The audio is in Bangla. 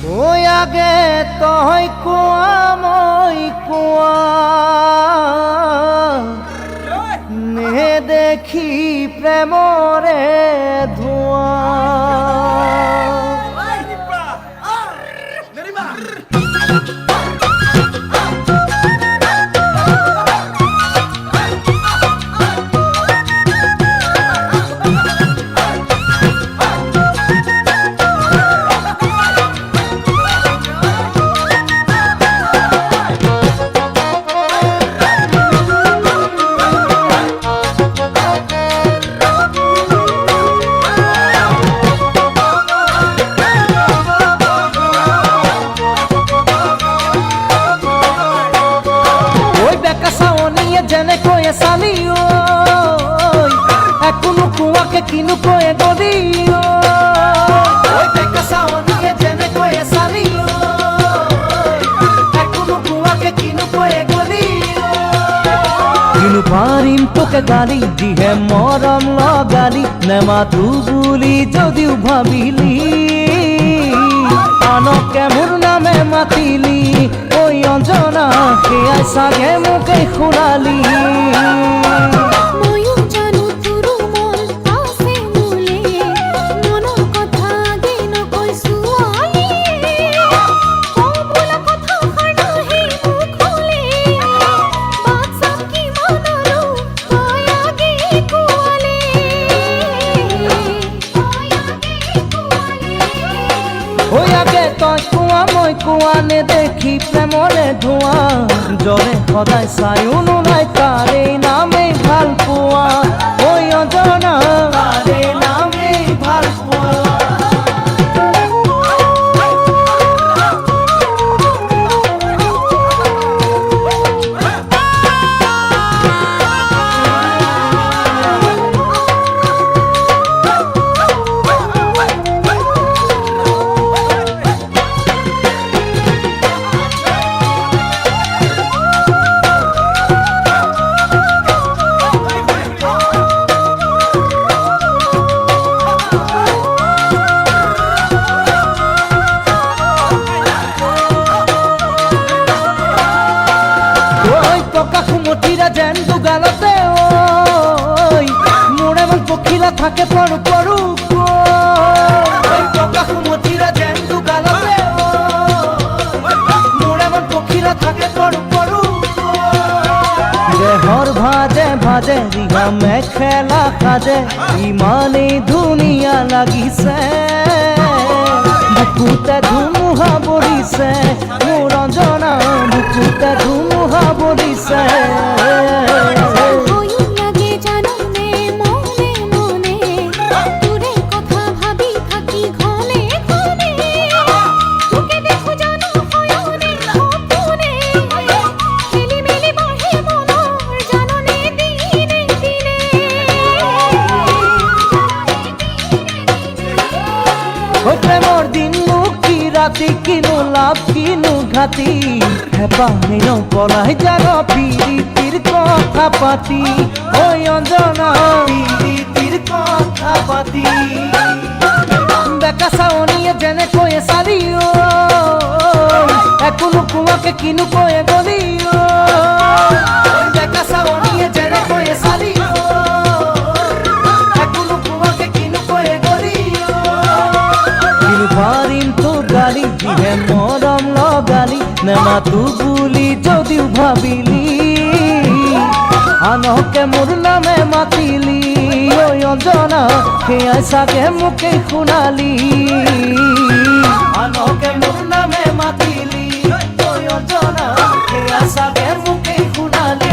ওই আগে তই কোৱা মই কোৱা নে দেখি প্ৰেমৰে ধোঁৱা যেনে কয়ে চালিও এখনো কুয়াকে কিনু কয়ে গলিও ওই দেখা সাওনিয়ে যেনে কয়ে চালিও এখনো কুয়াকে কিনু কয়ে গলিও কিনু পারিম তোকে গালি দিহে মরম লগালি নেমাতু বুলি যদিও ভাবিলি আনকে মোৰ নামে মাতিলি ওই অঞ্জনা সেয়াই চাগে মোকে শুনালি ময়ো জানো তোৰ মন আছে মোলে মনৰ কথা আগে নকৈছো বোলা কথা নাহে মুখলে বাচ্চা কি মনৰো তই আগে কোৱালে ওই আগে তই কোৱা মই কোৱা নে দেখি প্ৰেমৰে ধোঁৱা জলে সদায় চায়ো নোলাই তাৰে নামে ভাল পোৱা ওই অঞ্জনা তাৰে নামে ভাল পোৱা কুমটিরা যেন দুগালতে ওই মোড়ে মন পক্ষীরা থাকে পড়ু পড়ু ওই পকা কুমটিরা যেন দুগালতে মোড়ে মন পক্ষীরা থাকে পড়ু পড়ু দেহর ভাজে ভাজে রিহা মেখেলা খাজে ইমানে ধুনিয়া লাগিছে বুকুতে ধুমুহা বলিছে মোৰ অঞ্জনা বুকুতে ধুমুহা বলিছে ভয়ো লাগে জানো নে মনে মনে তোৰে কথা ভাবি থাকি ঘনে ঘনে তোকে দেখো জানো হয়নে সপনে খেলি মেলি বহে মনৰ জাননে দিনে দিনে ওই প্রেমর দিন মুক্তি রাতি কিনু লাভ কিনু ঘাতি হেপাহে পলাই জান পিরিতির কথা পাতি ওই অঞ্জনা পিরিতির কথা পাতি দেখা সাওনিয়ে যেনে কয়ে চালিও এখনো কুয়াকে কিনু কয়ে গলিও দেখা সাওনিয়ে যেনে কয়ে চালিও এখনো কুয়াকে কিনু কয়ে গলিও কিনু পারিম তোর গালি দিহে মরম লগালি নেমাতু বুলি যদিও ভাবিলি আনকে মোৰ নামে মাতিলি ওই অঞ্জনা সেয়াই চাগে মোকে শুনালি আনকে মোৰ নামে মাতিলি ওই অঞ্জনা সেয়াই চাগে মোকে শুনালি